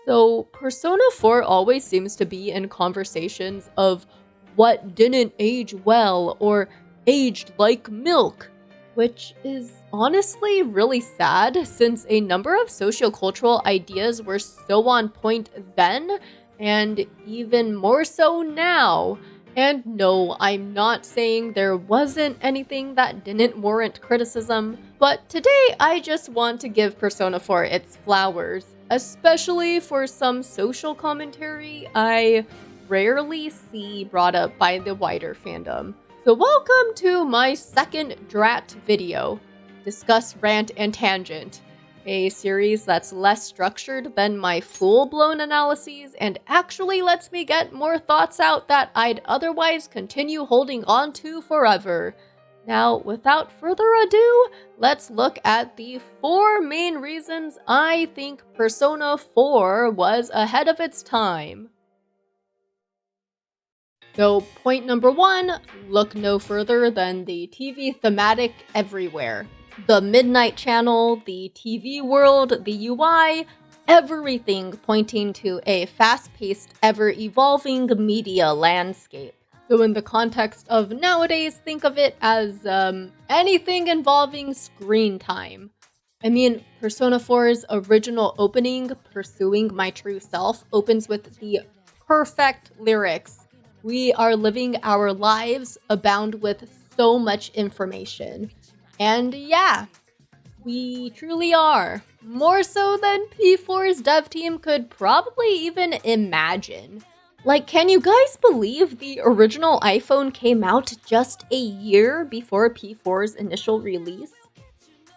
So, Persona 4 always seems to be in conversations of what didn't age well or aged like milk, which is honestly really sad since a number of sociocultural ideas were so on point then and even more so now. And no, I'm not saying there wasn't anything that didn't warrant criticism, but today I just want to give Persona 4 its flowers, especially for some social commentary I rarely see brought up by the wider fandom. So welcome to my second Drat video, Discuss Rant and Tangent, a series that's less structured than my full-blown analyses and actually lets me get more thoughts out that I'd otherwise continue holding on to forever. Now, without further ado, let's look at the 4 main reasons I think Persona 4 was ahead of its time. So, point number 1, look no further than the TV thematic everywhere. The Midnight Channel, the TV world, the UI, everything pointing to a fast-paced, ever-evolving media landscape. So in the context of nowadays, think of it as anything involving screen time. I mean, Persona 4's original opening, Pursuing My True Self, opens with the perfect lyrics. We are living our lives abound with so much information. And yeah, we truly are. More so than P4's dev team could probably even imagine. Like, can you guys believe the original iPhone came out just a year before P4's initial release?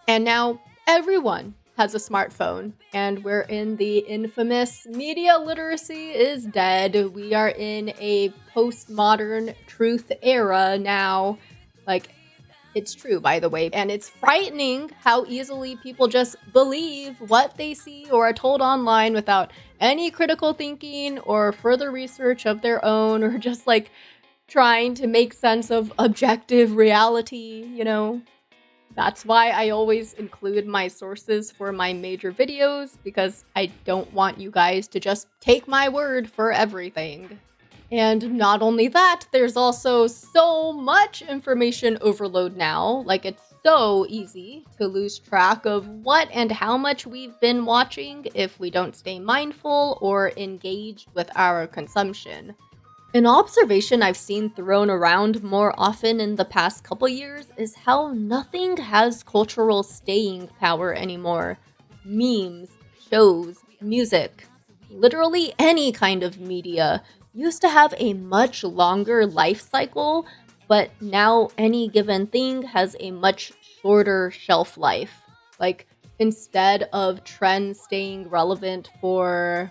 And now everyone has a smartphone, and we're in the infamous media literacy is dead. We are in a postmodern truth era now. Like, it's true, by the way, and it's frightening how easily people just believe what they see or are told online without any critical thinking or further research of their own, or just like trying to make sense of objective reality, you know? That's why I always include my sources for my major videos, because I don't want you guys to just take my word for everything. And not only that, there's also so much information overload now. Like, it's so easy to lose track of what and how much we've been watching if we don't stay mindful or engaged with our consumption. An observation I've seen thrown around more often in the past couple years is how nothing has cultural staying power anymore. Memes, shows, music, literally any kind of media used to have a much longer life cycle, but now any given thing has a much shorter shelf life. Like, instead of trends staying relevant for,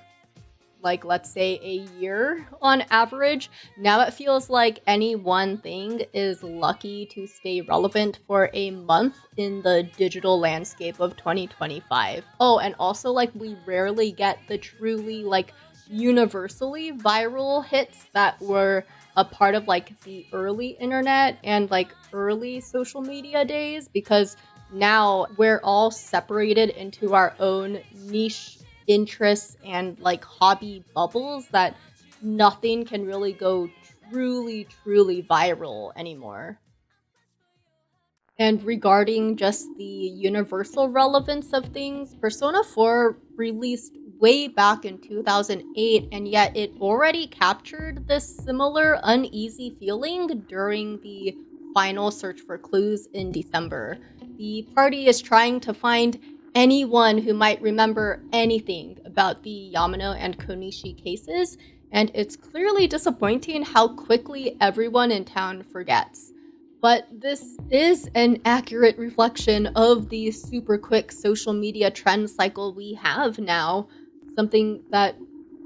like, let's say a year on average, now it feels like any one thing is lucky to stay relevant for a month in the digital landscape of 2025. Oh, and also, like, we rarely get the truly, like, universally viral hits that were a part of, like, the early internet and, like, early social media days, because now we're all separated into our own niche interests and like hobby bubbles that nothing can really go truly viral anymore. And regarding just the universal relevance of things, Persona 4 released way back in 2008, and yet it already captured this similar uneasy feeling during the final search for clues in December. The party is trying to find anyone who might remember anything about the Yamano and Konishi cases, and it's clearly disappointing how quickly everyone in town forgets. But this is an accurate reflection of the super quick social media trend cycle we have now. Something that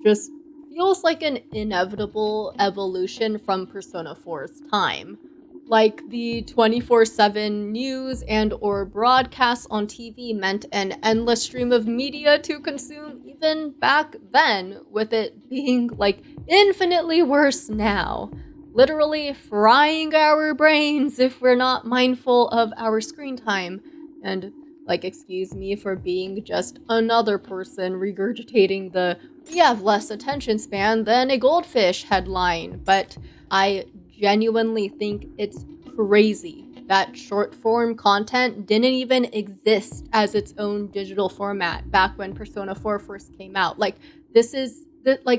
just feels like an inevitable evolution from Persona 4's time. Like, the 24/7 news and or broadcasts on TV meant an endless stream of media to consume even back then, with it being like infinitely worse now. Literally frying our brains if we're not mindful of our screen time. And Like, excuse me for being just another person regurgitating the "we have less attention span than a goldfish" headline, but I genuinely think it's crazy that short form content didn't even exist as its own digital format back when Persona 4 first came out. Like,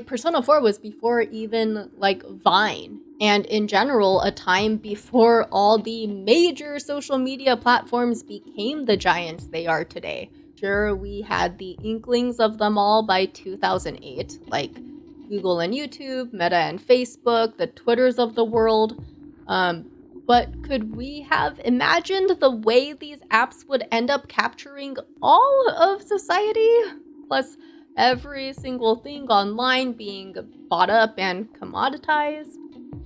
Persona 4 was before even like Vine, and in general a time before all the major social media platforms became the giants they are today. Sure, we had the inklings of them all by 2008, like Google and YouTube, Meta and Facebook, the Twitters of the world. But could we have imagined the way these apps would end up capturing all of society? Plus, every single thing online being bought up and commoditized?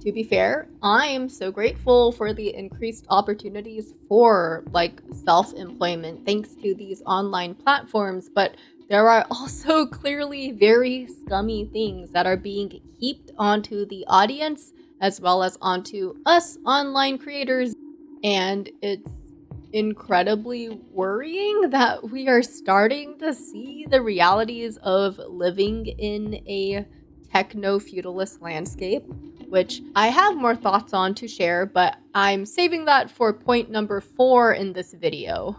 To be fair, I'm so grateful for the increased opportunities for like self-employment thanks to these online platforms, but there are also clearly very scummy things that are being heaped onto the audience as well as onto us online creators. And it's incredibly worrying that we are starting to see the realities of living in a techno-feudalist landscape, which I have more thoughts on to share, but I'm saving that for point number 4 in this video.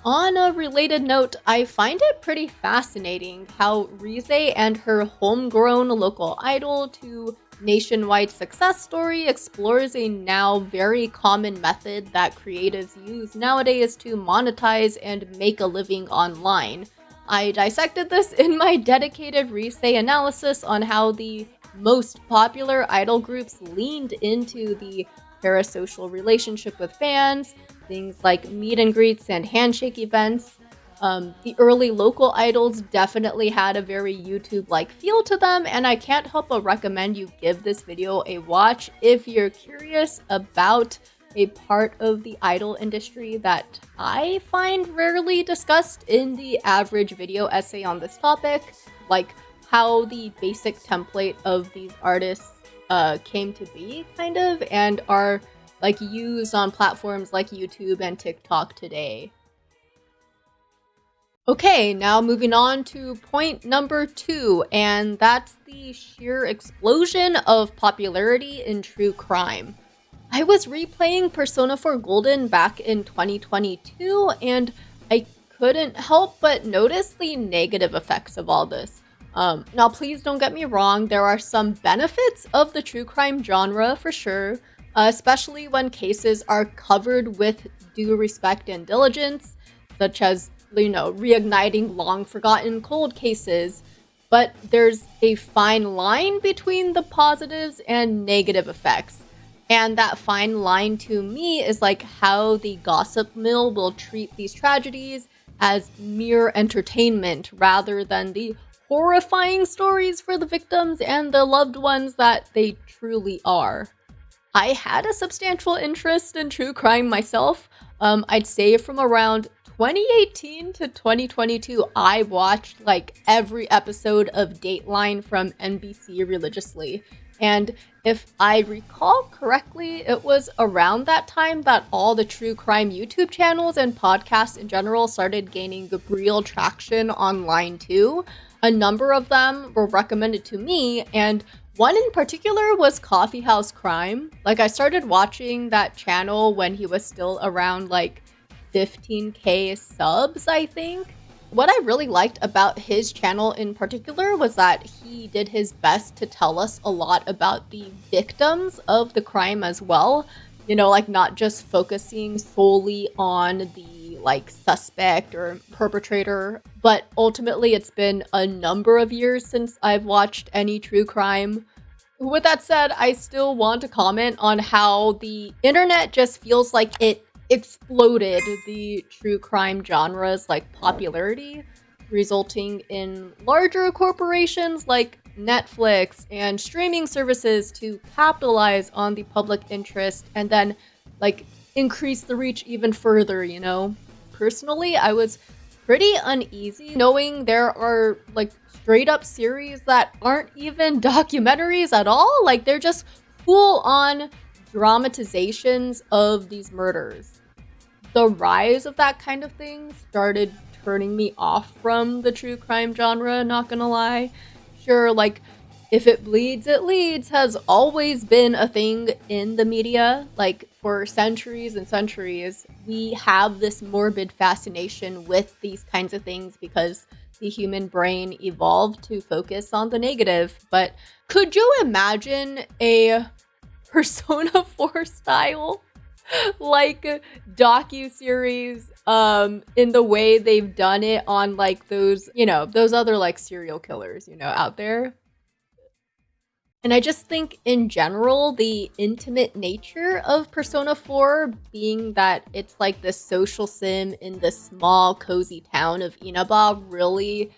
On a related note, I find it pretty fascinating how Rise and her homegrown local idol to nationwide success story explores a now very common method that creatives use nowadays to monetize and make a living online. I dissected this in my dedicated Rise analysis on how the most popular idol groups leaned into the parasocial relationship with fans, things like meet and greets and handshake events. The early local idols definitely had a very YouTube-like feel to them, and I can't help but recommend you give this video a watch if you're curious about a part of the idol industry that I find rarely discussed in the average video essay on this topic, like how the basic template of these artists came to be, kind of, and are like used on platforms like YouTube and TikTok today. Okay, now moving on to point number 2, and that's the sheer explosion of popularity in true crime. I was replaying Persona 4 Golden back in 2022, and I couldn't help but notice the negative effects of all this. Now, please don't get me wrong, there are some benefits of the true crime genre for sure, especially when cases are covered with due respect and diligence, such as, reigniting long-forgotten cold cases. But there's a fine line between the positives and negative effects. And that fine line to me is like how the gossip mill will treat these tragedies as mere entertainment rather than the horrifying stories for the victims and the loved ones that they truly are. I had a substantial interest in true crime myself. I'd say from around 2018 to 2022, I watched like every episode of Dateline from NBC religiously. And if I recall correctly, it was around that time that all the true crime YouTube channels and podcasts in general started gaining real traction online too. A number of them were recommended to me, and one in particular was Coffee House Crime. Like, I started watching that channel when he was still around like 15K subs, I think. What I really liked about his channel in particular was that he did his best to tell us a lot about the victims of the crime as well. Like not just focusing solely on the like suspect or perpetrator, but ultimately it's been a number of years since I've watched any true crime. With that said, I still want to comment on how the internet just feels like it exploded the true crime genre's like popularity, resulting in larger corporations like Netflix and streaming services to capitalize on the public interest and then like increase the reach even further, Personally, I was pretty uneasy knowing there are like straight up series that aren't even documentaries at all. Like they're just full on dramatizations of these murders. the rise of that kind of thing started turning me off from the true crime genre, not gonna lie. Sure, like, if it bleeds, it leads has always been a thing in the media. Like, for centuries and centuries, we have this morbid fascination with these kinds of things because the human brain evolved to focus on the negative. But could you imagine a Persona 4 style like docu-series in the way they've done it on like those, those other like serial killers, out there? And I just think in general, the intimate nature of Persona 4 being that it's like this social sim in this small, cozy town of Inaba really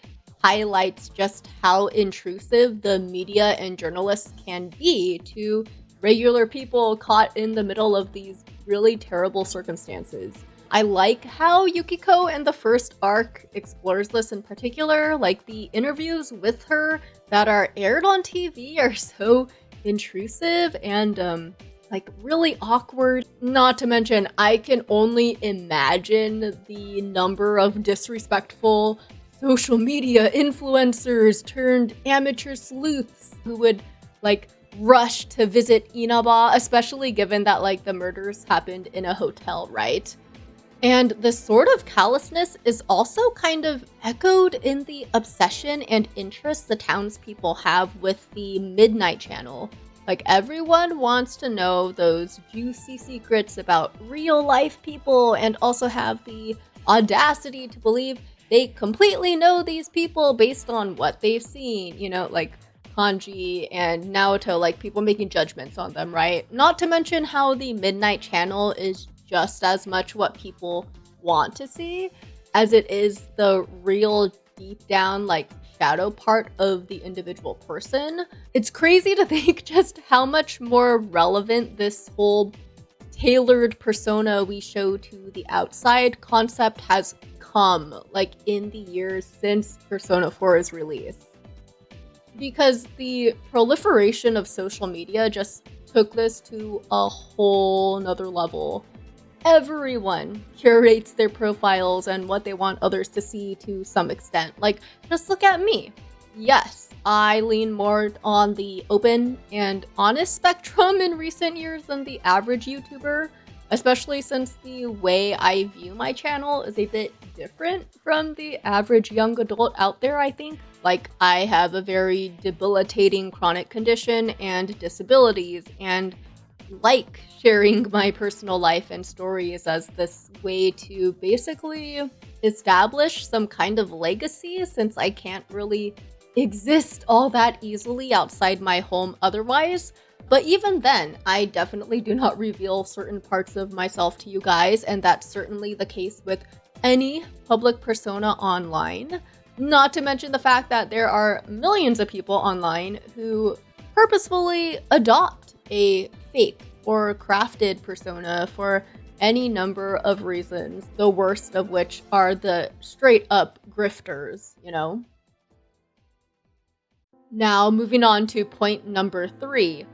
highlights just how intrusive the media and journalists can be to regular people caught in the middle of these really terrible circumstances. I like how Yukiko and the first arc explores this in particular. Like, the interviews with her that are aired on TV are so intrusive and like really awkward. Not to mention, I can only imagine the number of disrespectful social media influencers turned amateur sleuths who would like rush to visit Inaba, especially given that like the murders happened in a hotel, right? And this sort of callousness is also kind of echoed in the obsession and interest the townspeople have with the Midnight Channel. Like, everyone wants to know those juicy secrets about real life people and also have the audacity to believe they completely know these people based on what they've seen, like Kanji and Naoto, like people making judgments on them, right? Not to mention how the Midnight Channel is just as much what people want to see as it is the real deep down like shadow part of the individual person. It's crazy to think just how much more relevant this whole tailored persona we show to the outside concept has come like in the years since Persona 4's release. Because the proliferation of social media just took this to a whole nother level. Everyone curates their profiles and what they want others to see to some extent. Like, just look at me. Yes, I lean more on the open and honest spectrum in recent years than the average YouTuber, especially since the way I view my channel is a bit different from the average young adult out there, I think. Like, I have a very debilitating chronic condition and disabilities, and like sharing my personal life and stories as this way to basically establish some kind of legacy, since I can't really exist all that easily outside my home otherwise. But even then, I definitely do not reveal certain parts of myself to you guys, and that's certainly the case with any public persona online. Not to mention the fact that there are millions of people online who purposefully adopt a fake or crafted persona for any number of reasons, the worst of which are the straight up grifters, Now, moving on to point number 3,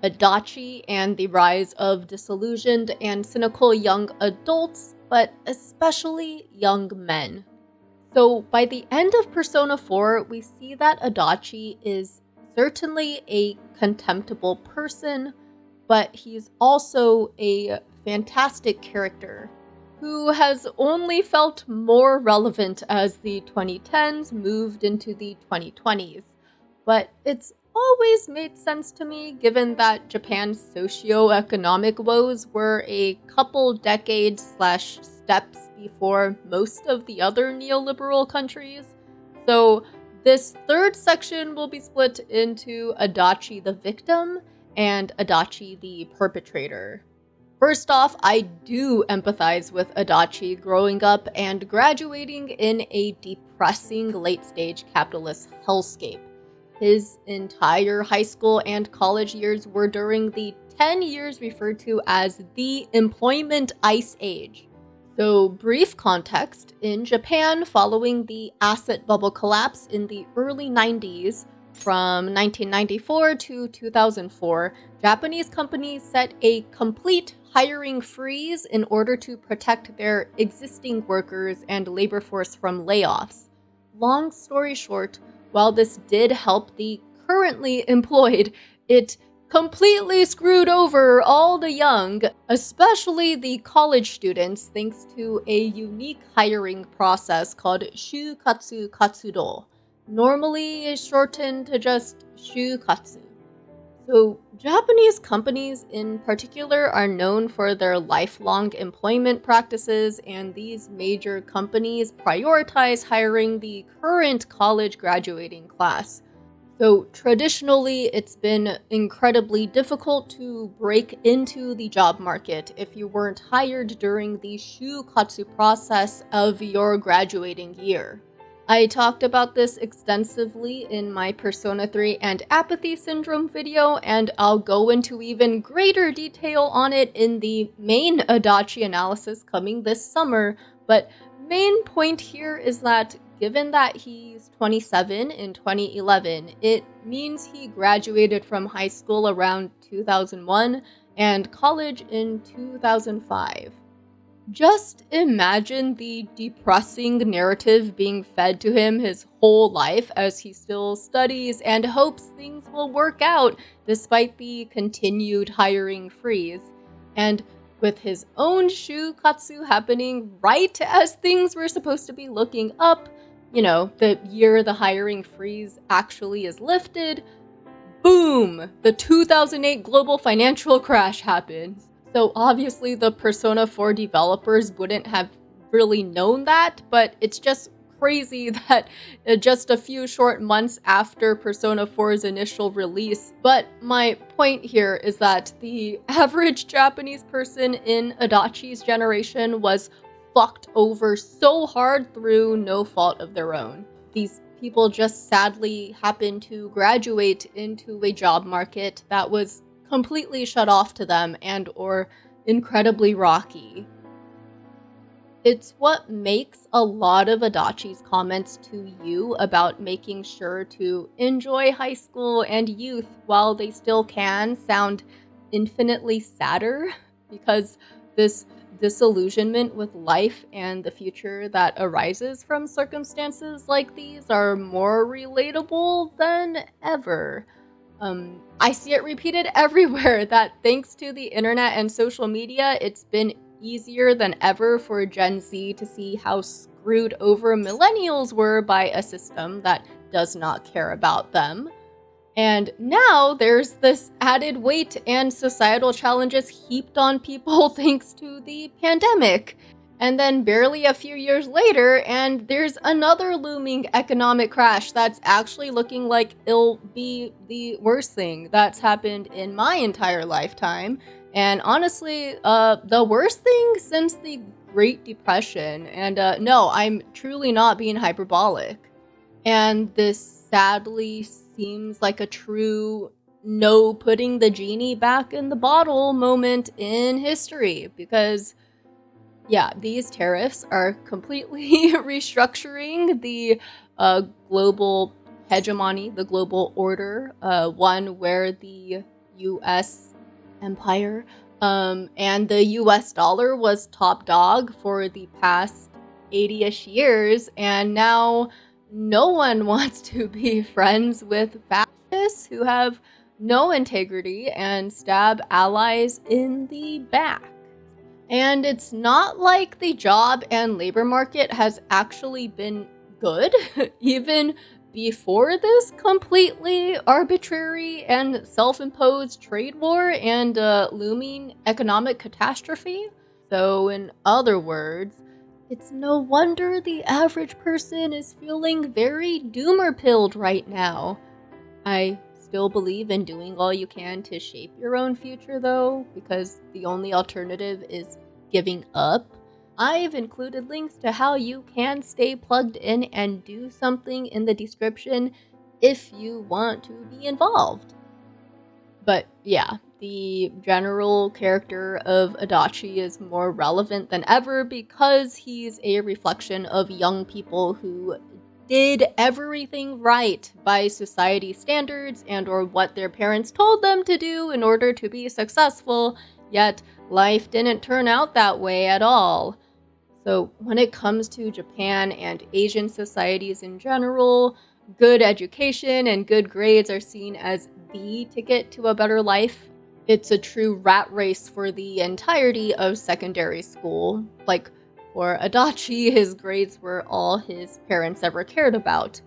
Adachi and the rise of disillusioned and cynical young adults, but especially young men. So by the end of Persona 4, we see that Adachi is certainly a contemptible person, but he's also a fantastic character who has only felt more relevant as the 2010s moved into the 2020s. But it's always made sense to me given that Japan's socio-economic woes were a couple decades/steps before most of the other neoliberal countries. So this third section will be split into Adachi the victim and Adachi the perpetrator. First off, I do empathize with Adachi growing up and graduating in a depressing late-stage capitalist hellscape. His entire high school and college years were during the 10 years referred to as the employment ice age. So, brief context, in Japan, following the asset bubble collapse in the early 90s, from 1994 to 2004, Japanese companies set a complete hiring freeze in order to protect their existing workers and labor force from layoffs. Long story short, while this did help the currently employed, it completely screwed over all the young, especially the college students, thanks to a unique hiring process called Shukatsu Katsudo, normally shortened to just Shukatsu. So, Japanese companies in particular are known for their lifelong employment practices, and these major companies prioritize hiring the current college graduating class. So, traditionally, it's been incredibly difficult to break into the job market if you weren't hired during the shukatsu process of your graduating year. I talked about this extensively in my Persona 3 and Apathy Syndrome video, and I'll go into even greater detail on it in the main Adachi analysis coming this summer, but main point here is that given that he's 27 in 2011, it means he graduated from high school around 2001 and college in 2005. Just imagine the depressing narrative being fed to him his whole life as he still studies and hopes things will work out despite the continued hiring freeze. And with his own shukatsu happening right as things were supposed to be looking up, the year the hiring freeze actually is lifted, boom! The 2008 global financial crash happens. So obviously the Persona 4 developers wouldn't have really known that, but it's just crazy that just a few short months after Persona 4's initial release. But my point here is that the average Japanese person in Adachi's generation was fucked over so hard through no fault of their own. These people just sadly happened to graduate into a job market that was completely shut off to them and or incredibly rocky. It's what makes a lot of Adachi's comments to you about making sure to enjoy high school and youth while they still can sound infinitely sadder, because this disillusionment with life and the future that arises from circumstances like these are more relatable than ever. I see it repeated everywhere that thanks to the internet and social media, it's been easier than ever for Gen Z to see how screwed over millennials were by a system that does not care about them. And now there's this added weight and societal challenges heaped on people thanks to the pandemic. And then barely a few years later, and there's another looming economic crash that's actually looking like it'll be the worst thing that's happened in my entire lifetime. And honestly, the worst thing since the Great Depression. And no, I'm truly not being hyperbolic. And this sadly seems like a true no putting the genie back in the bottle moment in history, because yeah, these tariffs are completely restructuring the global hegemony, the global order, one where the US empire and the US dollar was top dog for the past 80-ish years, and now no one wants to be friends with fascists who have no integrity and stab allies in the back. And it's not like the job and labor market has actually been good, even before this completely arbitrary and self-imposed trade war and looming economic catastrophe. So in other words, it's no wonder the average person is feeling very doomer-pilled right now. I still believe in doing all you can to shape your own future, though, because the only alternative is giving up. I've included links to how you can stay plugged in and do something in the description if you want to be involved. But yeah, the general character of Adachi is more relevant than ever because he's a reflection of young people who did everything right by society standards and or what their parents told them to do in order to be successful, Yet, life didn't turn out that way at all. So, when it comes to Japan and Asian societies in general, good education and good grades are seen as the ticket to a better life. It's a true rat race for the entirety of secondary school. Like, for Adachi, his grades were all his parents ever cared about.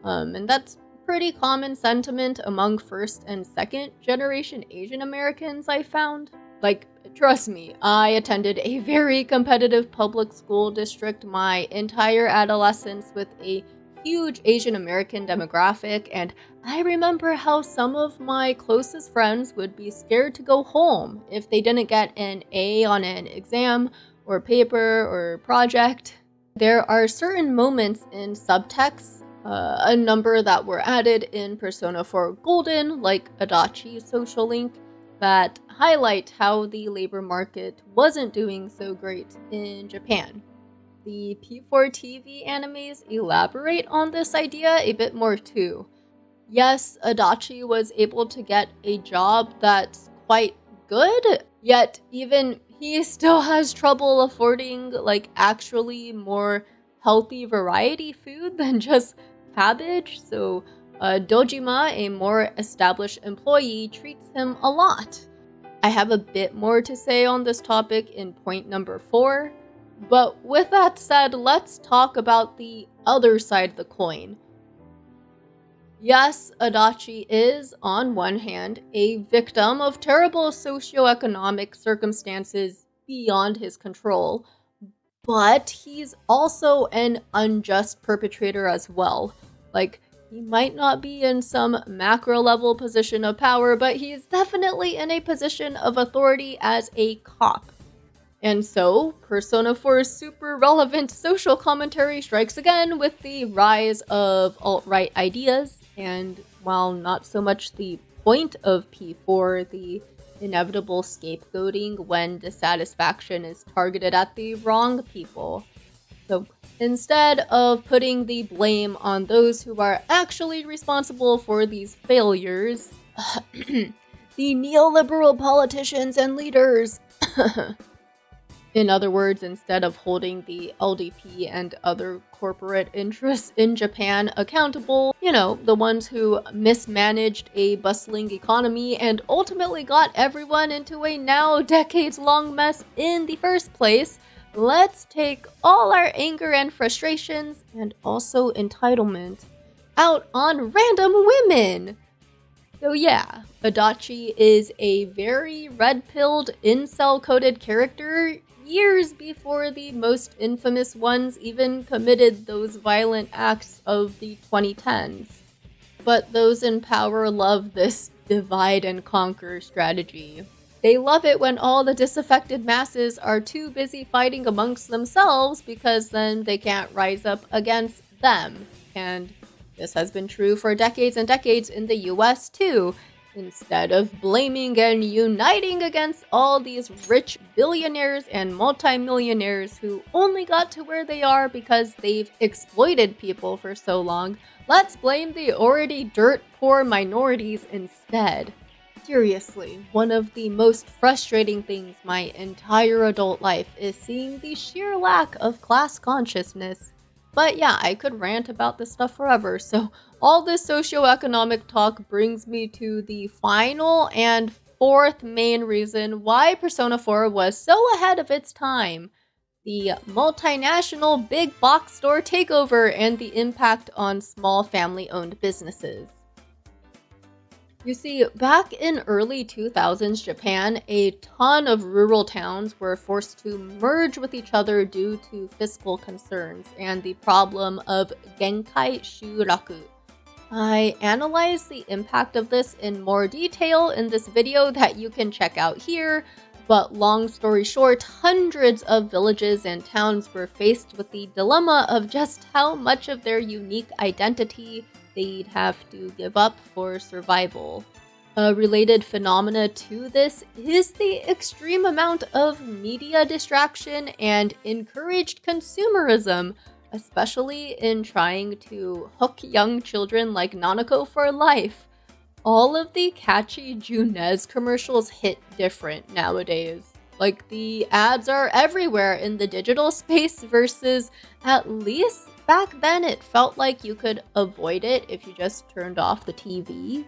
And that's pretty common sentiment among first and second generation Asian Americans, I found. Like, trust me, I attended a very competitive public school district my entire adolescence with a huge Asian American demographic, and I remember how some of my closest friends would be scared to go home if they didn't get an A on an exam or paper or project. There are certain moments in subtext, a number that were added in Persona 4 Golden, like Adachi's social link, that highlight how the labor market wasn't doing so great in Japan. The P4 TV animes elaborate on this idea a bit more too. Yes, Adachi was able to get a job that's quite good, yet even he still has trouble affording like actually more healthy variety food than just cabbage. So Dojima, a more established employee, treats him a lot. I have a bit more to say on this topic in point number 4, but with that said, let's talk about the other side of the coin. Yes, Adachi is, on one hand, a victim of terrible socioeconomic circumstances beyond his control, but he's also an unjust perpetrator as well. Like, he might not be in some macro level position of power, but he's definitely in a position of authority as a cop. And so, Persona 4's super relevant social commentary strikes again with the rise of alt-right ideas, and while not so much the point of P4, the inevitable scapegoating when dissatisfaction is targeted at the wrong people. So instead of putting the blame on those who are actually responsible for these failures, the neoliberal politicians and leaders. In other words, instead of holding the LDP and other corporate interests in Japan accountable, the ones who mismanaged a bustling economy and ultimately got everyone into a now decades-long mess in the first place, let's take all our anger and frustrations, and also entitlement, out on random women! So yeah, Adachi is a very red-pilled, incel-coded character years before the most infamous ones even committed those violent acts of the 2010s. But those in power love this divide and conquer strategy. They love it when all the disaffected masses are too busy fighting amongst themselves because then they can't rise up against them. And this has been true for decades and decades in the US too. Instead of blaming and uniting against all these rich billionaires and multimillionaires who only got to where they are because they've exploited people for so long, let's blame the already dirt poor minorities instead. Seriously, one of the most frustrating things my entire adult life is seeing the sheer lack of class consciousness. But yeah, I could rant about this stuff forever, so all this socioeconomic talk brings me to the final and fourth main reason why Persona 4 was so ahead of its time: the multinational big box store takeover and the impact on small family-owned businesses. You see, back in early 2000s Japan, a ton of rural towns were forced to merge with each other due to fiscal concerns and the problem of Genkai Shuraku. I analyzed the impact of this in more detail in this video that you can check out here, but long story short, hundreds of villages and towns were faced with the dilemma of just how much of their unique identity they'd have to give up for survival. A related phenomena to this is the extreme amount of media distraction and encouraged consumerism, especially in trying to hook young children like Nanako for life. all of the catchy Junez commercials hit different nowadays. Like, the ads are everywhere in the digital space versus at least back then it felt like you could avoid it if you just turned off the TV.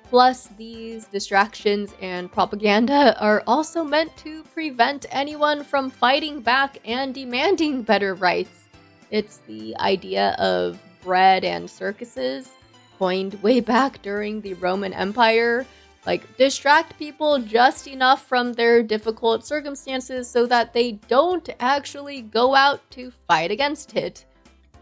Plus, these distractions and propaganda are also meant to prevent anyone from fighting back and demanding better rights. It's the idea of bread and circuses, coined way back during the Roman Empire. Like, distract people just enough from their difficult circumstances so that they don't actually go out to fight against it.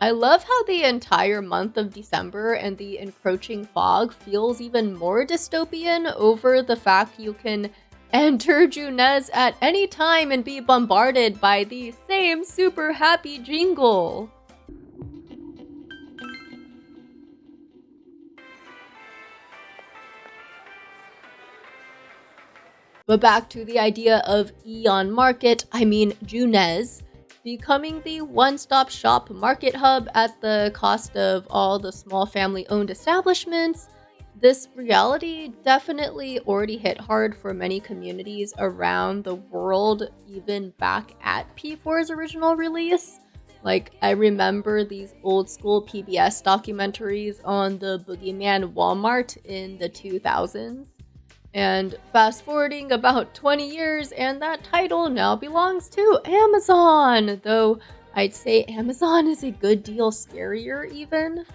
I love how the entire month of December and the encroaching fog feels even more dystopian over the fact you can enter Junez at any time and be bombarded by the same super happy jingle. But back to the idea of Eon Market, Junez, becoming the one-stop shop market hub at the cost of all the small family-owned establishments. This reality definitely already hit hard for many communities around the world, even back at P4's original release. Like, I remember these old-school PBS documentaries on the Boogeyman Walmart in the 2000s. And fast forwarding about 20 years, and that title now belongs to Amazon. Though I'd say Amazon is a good deal scarier even.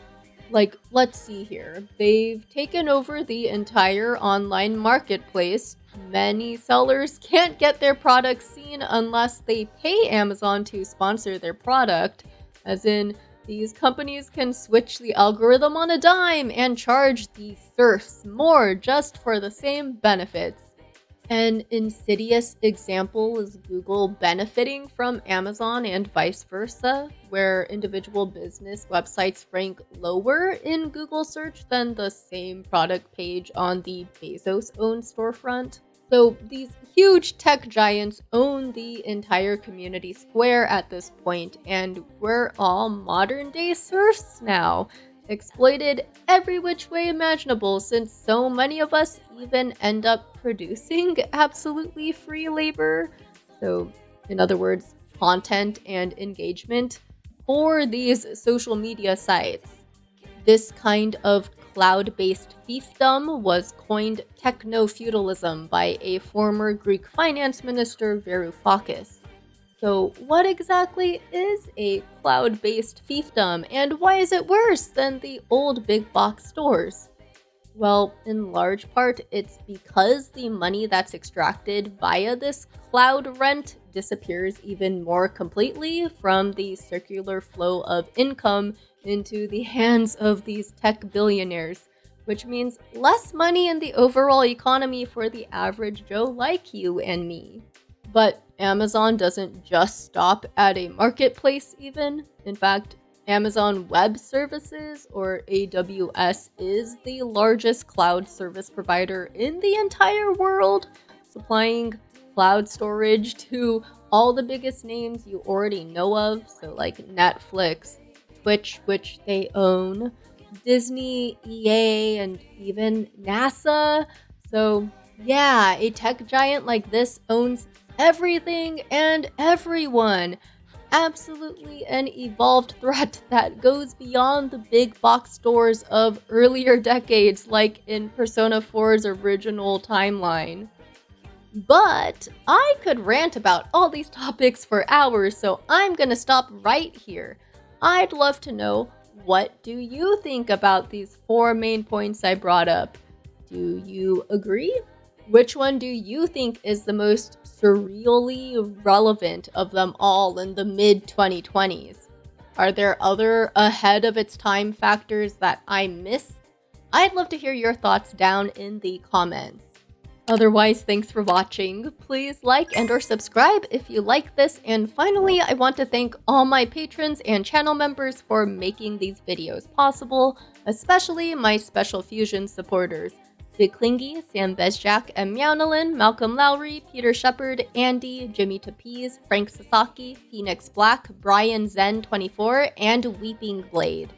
Like, let's see here. They've taken over the entire online marketplace. Many sellers can't get their products seen unless they pay Amazon to sponsor their product. As in, these companies can switch the algorithm on a dime and charge the serfs more just for the same benefits. An insidious example is Google benefiting from Amazon and vice versa, where individual business websites rank lower in Google search than the same product page on the Bezos-owned storefront. So these huge tech giants own the entire community square at this point, and we're all modern-day serfs now, exploited every which way imaginable, since so many of us even end up producing absolutely free labor. So, in other words, content and engagement for these social media sites. This kind of cloud-based fiefdom was coined techno-feudalism by a former Greek finance minister, Varoufakis. So what exactly is a cloud-based fiefdom, and why is it worse than the old big box stores? Well, in large part, it's because the money that's extracted via this cloud rent disappears even more completely from the circular flow of income into the hands of these tech billionaires, which means less money in the overall economy for the average Joe like you and me. But Amazon doesn't just stop at a marketplace even. In fact, Amazon Web Services, or AWS, is the largest cloud service provider in the entire world, supplying cloud storage to all the biggest names you already know of, so like Netflix, Twitch, which they own, Disney, EA, and even NASA. So yeah, a tech giant like this owns everything and everyone. Absolutely an evolved threat that goes beyond the big box stores of earlier decades, like in Persona 4's original timeline. But I could rant about all these topics for hours, so I'm gonna stop right here. I'd love to know, what do you think about these 4 main points I brought up? Do you agree? Which one do you think is the most surreally relevant of them all in the mid-2020s? Are there other ahead of its time factors that I missed? I'd love to hear your thoughts down in the comments. Otherwise, thanks for watching. Please like and or subscribe if you like this. And finally, I want to thank all my patrons and channel members for making these videos possible, especially my Special Fusion supporters. Big Klingy, Sam Bezjak, M. Meownalin, Malcolm Lowry, Peter Shepard, Andy, Jimmy Tapiz, Frank Sasaki, Phoenix Black, Brian Zen 24, and Weeping Blade.